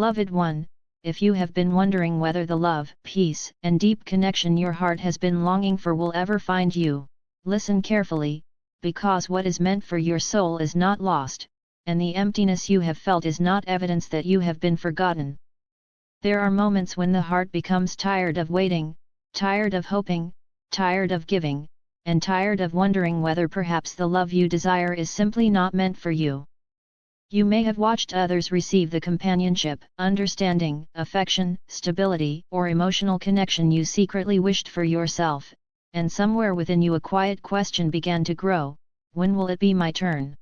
Beloved one, if you have been wondering whether the love, peace, and deep connection your heart has been longing for will ever find you, listen carefully, because what is meant for your soul is not lost, and the emptiness you have felt is not evidence that you have been forgotten. There are moments when the heart becomes tired of waiting, tired of hoping, tired of giving, and tired of wondering whether perhaps the love you desire is simply not meant for you. You may have watched others receive the companionship, understanding, affection, stability, or emotional connection you secretly wished for yourself, and somewhere within you a quiet question began to grow: when will it be my turn?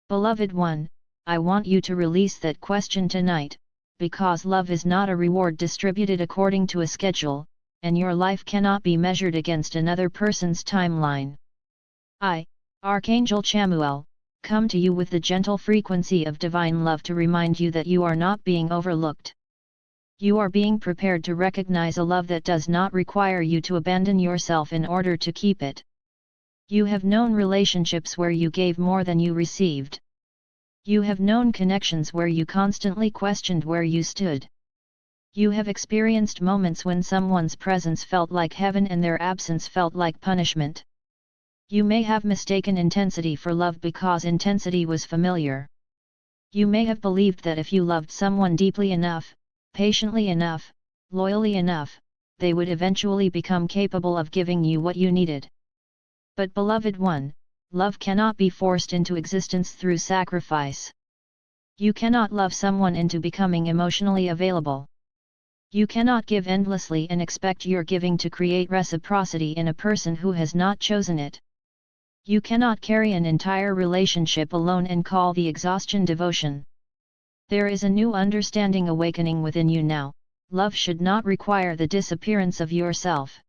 Beloved one, I want you to release that question tonight, because love is not a reward distributed according to a schedule, and your life cannot be measured against another person's timeline. I, Archangel Chamuel, come to you with the gentle frequency of divine love to remind you that you are not being overlooked. You are being prepared to recognize a love that does not require you to abandon yourself in order to keep it. You have known relationships where you gave more than you received. You have known connections where you constantly questioned where you stood. You have experienced moments when someone's presence felt like heaven and their absence felt like punishment. You may have mistaken intensity for love because intensity was familiar. You may have believed that if you loved someone deeply enough, patiently enough, loyally enough, they would eventually become capable of giving you what you needed. But beloved one, love cannot be forced into existence through sacrifice. You cannot love someone into becoming emotionally available. You cannot give endlessly and expect your giving to create reciprocity in a person who has not chosen it. You cannot carry an entire relationship alone and call the exhaustion devotion. There is a new understanding awakening within you now: love should not require the disappearance of yourself.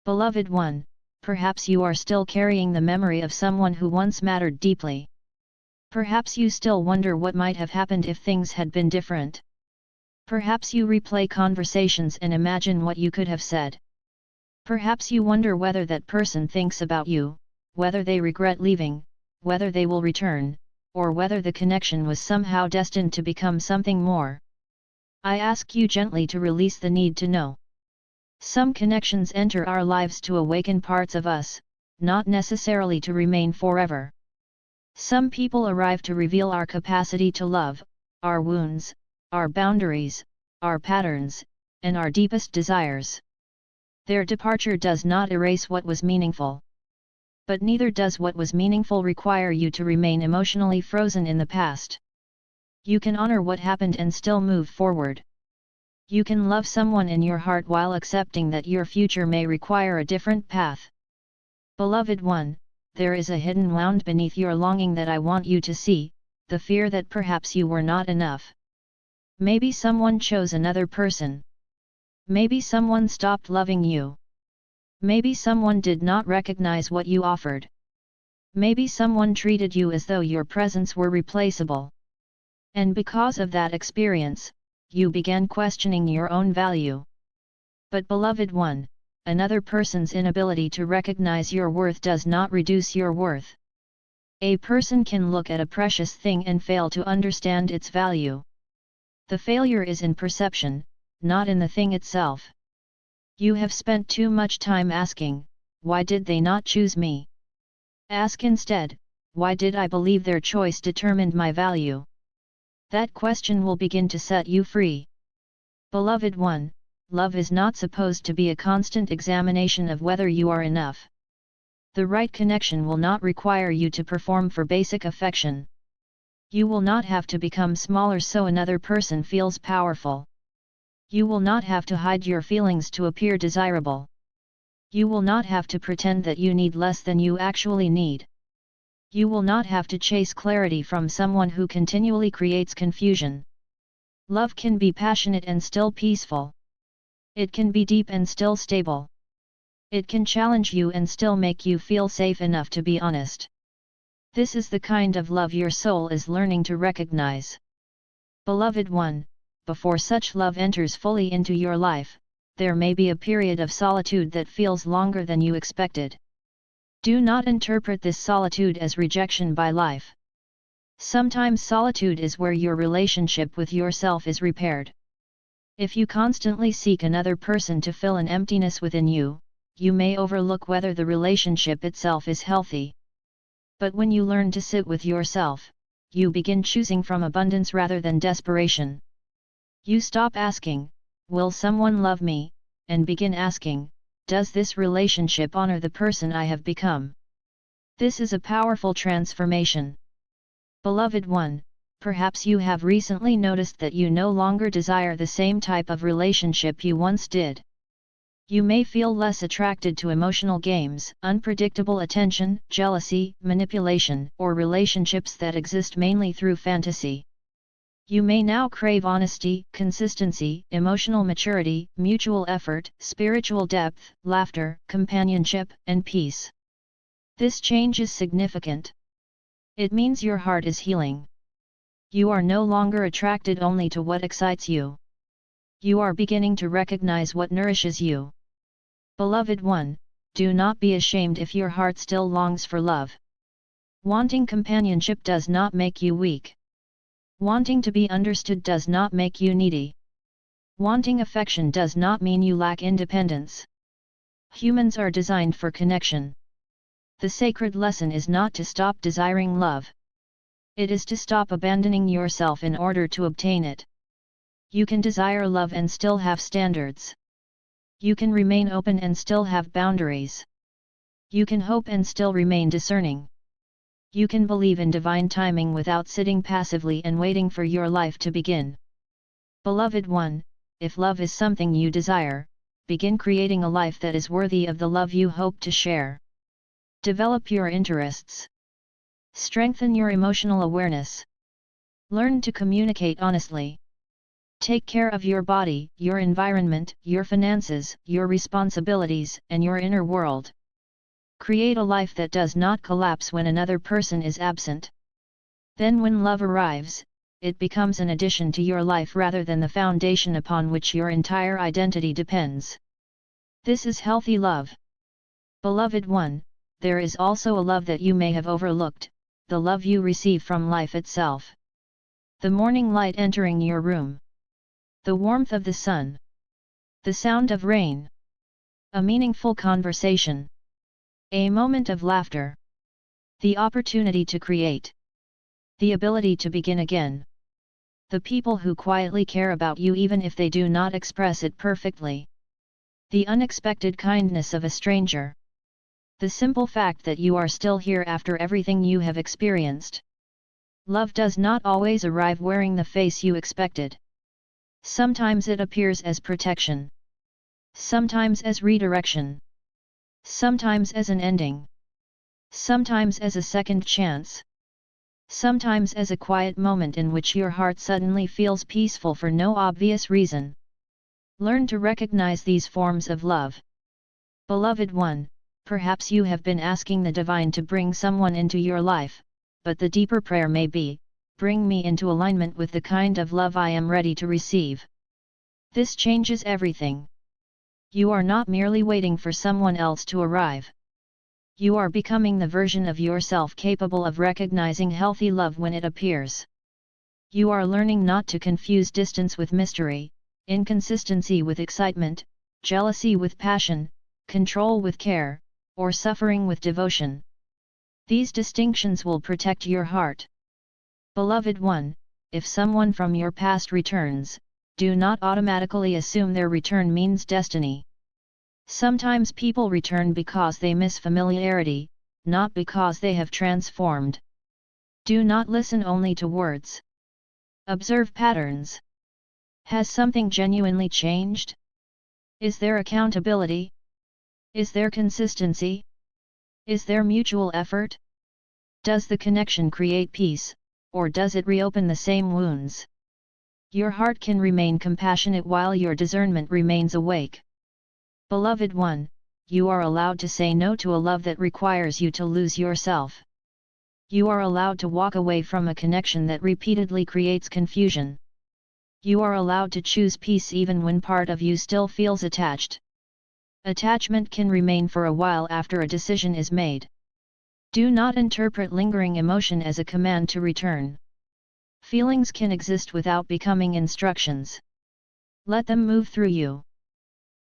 Beloved one, perhaps you are still carrying the memory of someone who once mattered deeply. Perhaps you still wonder what might have happened if things had been different. Perhaps you replay conversations and imagine what you could have said. Perhaps you wonder whether that person thinks about you, whether they regret leaving, whether they will return, or whether the connection was somehow destined to become something more. I ask you gently to release the need to know. Some connections enter our lives to awaken parts of us, not necessarily to remain forever. Some people arrive to reveal our capacity to love, our wounds, our boundaries, our patterns, and our deepest desires. Their departure does not erase what was meaningful. But neither does what was meaningful require you to remain emotionally frozen in the past. You can honor what happened and still move forward. You can love someone in your heart while accepting that your future may require a different path. Beloved one, there is a hidden wound beneath your longing that I want you to see: the fear that perhaps you were not enough. Maybe someone chose another person. Maybe someone stopped loving you. Maybe someone did not recognize what you offered. Maybe someone treated you as though your presence were replaceable. And because of that experience, you began questioning your own value. But beloved one, another person's inability to recognize your worth does not reduce your worth. A person can look at a precious thing and fail to understand its value. The failure is in perception, not in the thing itself. You have spent too much time asking, why did they not choose me? Ask instead, why did I believe their choice determined my value? That question will begin to set you free. Beloved one, love is not supposed to be a constant examination of whether you are enough. The right connection will not require you to perform for basic affection. You will not have to become smaller so another person feels powerful. You will not have to hide your feelings to appear desirable. You will not have to pretend that you need less than you actually need. You will not have to chase clarity from someone who continually creates confusion. Love can be passionate and still peaceful. It can be deep and still stable. It can challenge you and still make you feel safe enough to be honest. This is the kind of love your soul is learning to recognize. Beloved one, before such love enters fully into your life, there may be a period of solitude that feels longer than you expected. Do not interpret this solitude as rejection by life. Sometimes solitude is where your relationship with yourself is repaired. If you constantly seek another person to fill an emptiness within you, you may overlook whether the relationship itself is healthy. But when you learn to sit with yourself, you begin choosing from abundance rather than desperation. You stop asking, "Will someone love me?" and begin asking, "Does this relationship honor the person I have become?" This is a powerful transformation. Beloved one, perhaps you have recently noticed that you no longer desire the same type of relationship you once did. You may feel less attracted to emotional games, unpredictable attention, jealousy, manipulation, or relationships that exist mainly through fantasy. You may now crave honesty, consistency, emotional maturity, mutual effort, spiritual depth, laughter, companionship, and peace. This change is significant. It means your heart is healing. You are no longer attracted only to what excites you. You are beginning to recognize what nourishes you. Beloved one, do not be ashamed if your heart still longs for love. Wanting companionship does not make you weak. Wanting to be understood does not make you needy. Wanting affection does not mean you lack independence. Humans are designed for connection. The sacred lesson is not to stop desiring love. It is to stop abandoning yourself in order to obtain it. You can desire love and still have standards. You can remain open and still have boundaries. You can hope and still remain discerning. You can believe in divine timing without sitting passively and waiting for your life to begin. Beloved one, if love is something you desire, begin creating a life that is worthy of the love you hope to share. Develop your interests. Strengthen your emotional awareness. Learn to communicate honestly. Take care of your body, your environment, your finances, your responsibilities, and your inner world. Create a life that does not collapse when another person is absent. Then when love arrives, it becomes an addition to your life rather than the foundation upon which your entire identity depends. This is healthy love. Beloved one, there is also a love that you may have overlooked, the love you receive from life itself. The morning light entering your room. The warmth of the sun. The sound of rain. A meaningful conversation. A moment of laughter. The opportunity to create. The ability to begin again. The people who quietly care about you even if they do not express it perfectly. The unexpected kindness of a stranger. The simple fact that you are still here after everything you have experienced. Love does not always arrive wearing the face you expected. Sometimes it appears as protection. Sometimes as redirection. Sometimes as an ending. Sometimes as a second chance. Sometimes as a quiet moment in which your heart suddenly feels peaceful for no obvious reason. Learn to recognize these forms of love. Beloved one, perhaps you have been asking the divine to bring someone into your life, but the deeper prayer may be, bring me into alignment with the kind of love I am ready to receive. This changes everything. You are not merely waiting for someone else to arrive. You are becoming the version of yourself capable of recognizing healthy love when it appears. You are learning not to confuse distance with mystery, inconsistency with excitement, jealousy with passion, control with care, or suffering with devotion. These distinctions will protect your heart. Beloved one, if someone from your past returns, do not automatically assume their return means destiny. Sometimes people return because they miss familiarity, not because they have transformed. Do not listen only to words. Observe patterns. Has something genuinely changed? Is there accountability? Is there consistency? Is there mutual effort? Does the connection create peace, or does it reopen the same wounds? Your heart can remain compassionate while your discernment remains awake. Beloved one, you are allowed to say no to a love that requires you to lose yourself. You are allowed to walk away from a connection that repeatedly creates confusion. You are allowed to choose peace even when part of you still feels attached. Attachment can remain for a while after a decision is made. Do not interpret lingering emotion as a command to return. Feelings can exist without becoming instructions. Let them move through you.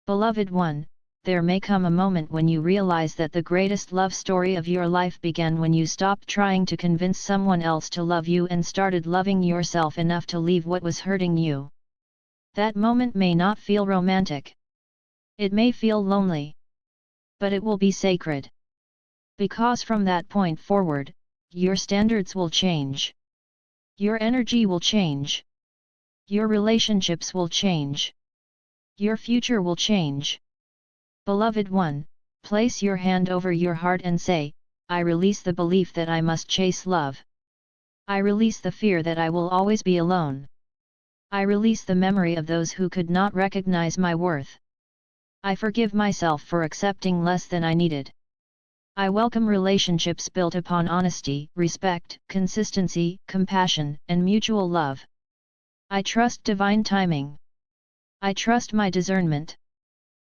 Beloved one, there may come a moment when you realize that the greatest love story of your life began when you stopped trying to convince someone else to love you and started loving yourself enough to leave what was hurting you. That moment may not feel romantic. It may feel lonely. But it will be sacred. Because from that point forward, your standards will change. Your energy will change. Your relationships will change. Your future will change. Beloved one, place your hand over your heart and say, I release the belief that I must chase love. I release the fear that I will always be alone. I release the memory of those who could not recognize my worth. I forgive myself for accepting less than I needed. I welcome relationships built upon honesty, respect, consistency, compassion, and mutual love. I trust divine timing. I trust my discernment.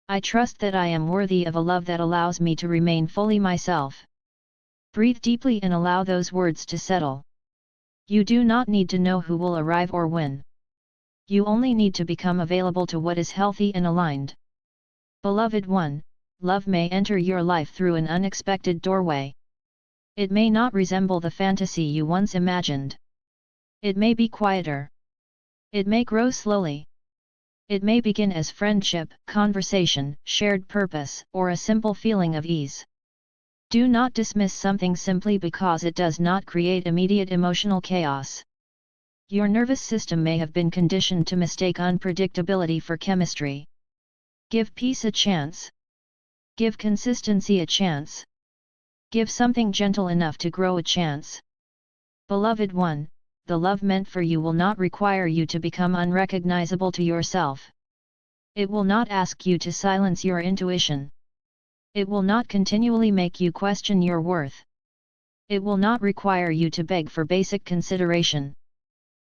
I trust that I am worthy of a love that allows me to remain fully myself. Breathe deeply and allow those words to settle. You do not need to know who will arrive or when. You only need to become available to what is healthy and aligned. Beloved one, love may enter your life through an unexpected doorway. It may not resemble the fantasy you once imagined. It may be quieter. It may grow slowly. It may begin as friendship, conversation, shared purpose, or a simple feeling of ease. Do not dismiss something simply because it does not create immediate emotional chaos. Your nervous system may have been conditioned to mistake unpredictability for chemistry. Give peace a chance. Give consistency a chance. Give something gentle enough to grow a chance. Beloved one, the love meant for you will not require you to become unrecognizable to yourself. It will not ask you to silence your intuition. It will not continually make you question your worth. It will not require you to beg for basic consideration.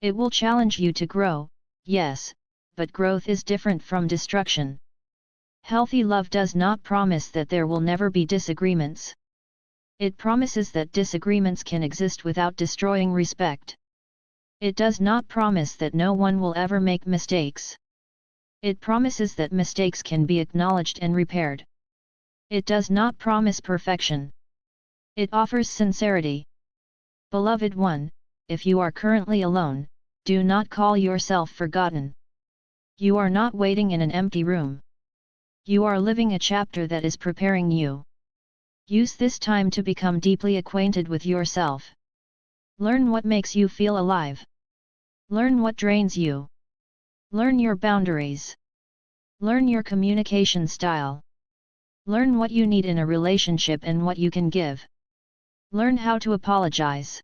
It will challenge you to grow, yes, but growth is different from destruction. Healthy love does not promise that there will never be disagreements. It promises that disagreements can exist without destroying respect. It does not promise that no one will ever make mistakes. It promises that mistakes can be acknowledged and repaired. It does not promise perfection. It offers sincerity. Beloved one, if you are currently alone, do not call yourself forgotten. You are not waiting in an empty room. You are living a chapter that is preparing you. Use this time to become deeply acquainted with yourself. Learn what makes you feel alive. Learn what drains you. Learn your boundaries. Learn your communication style. Learn what you need in a relationship and what you can give. Learn how to apologize.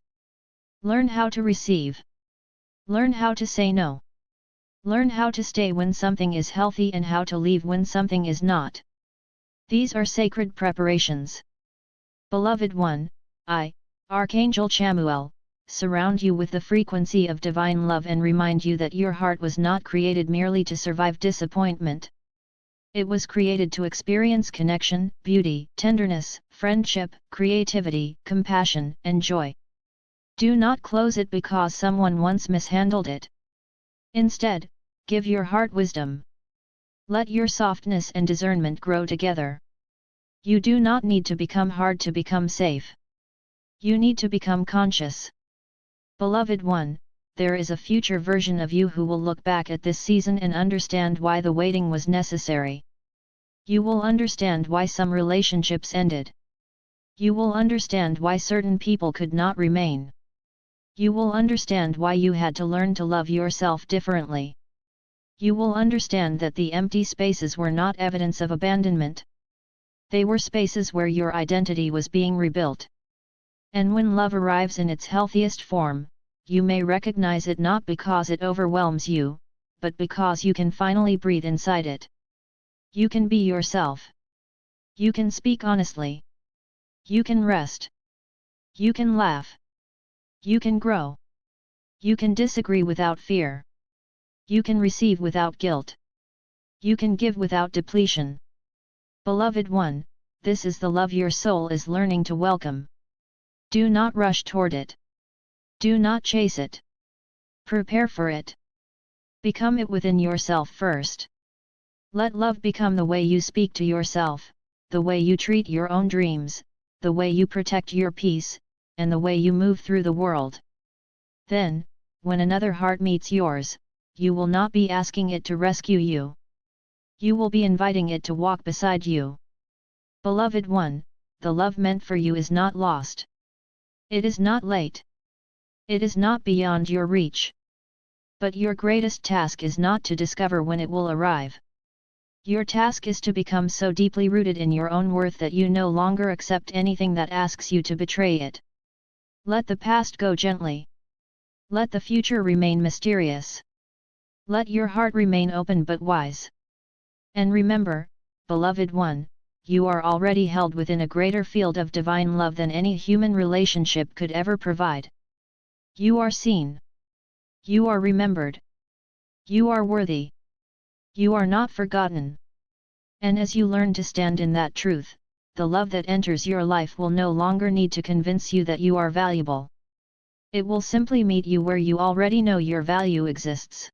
Learn how to receive. Learn how to say no. Learn how to stay when something is healthy and how to leave when something is not. These are sacred preparations. Beloved one, I, Archangel Chamuel, surround you with the frequency of divine love and remind you that your heart was not created merely to survive disappointment. It was created to experience connection, beauty, tenderness, friendship, creativity, compassion, and joy. Do not close it because someone once mishandled it. Instead, give your heart wisdom. Let your softness and discernment grow together. You do not need to become hard to become safe. You need to become conscious. Beloved one, there is a future version of you who will look back at this season and understand why the waiting was necessary. You will understand why some relationships ended. You will understand why certain people could not remain. You will understand why you had to learn to love yourself differently. You will understand that the empty spaces were not evidence of abandonment. They were spaces where your identity was being rebuilt. And when love arrives in its healthiest form, you may recognize it not because it overwhelms you, but because you can finally breathe inside it. You can be yourself. You can speak honestly. You can rest. You can laugh. You can grow. You can disagree without fear. You can receive without guilt. You can give without depletion. Beloved one, this is the love your soul is learning to welcome. Do not rush toward it. Do not chase it. Prepare for it. Become it within yourself first. Let love become the way you speak to yourself, the way you treat your own dreams, the way you protect your peace, and the way you move through the world. Then, when another heart meets yours, you will not be asking it to rescue you. You will be inviting it to walk beside you. Beloved one, the love meant for you is not lost. It is not late. It is not beyond your reach. But your greatest task is not to discover when it will arrive. Your task is to become so deeply rooted in your own worth that you no longer accept anything that asks you to betray it. Let the past go gently. Let the future remain mysterious. Let your heart remain open but wise. And remember, beloved one, you are already held within a greater field of divine love than any human relationship could ever provide. You are seen. You are remembered. You are worthy. You are not forgotten. And as you learn to stand in that truth, the love that enters your life will no longer need to convince you that you are valuable. It will simply meet you where you already know your value exists.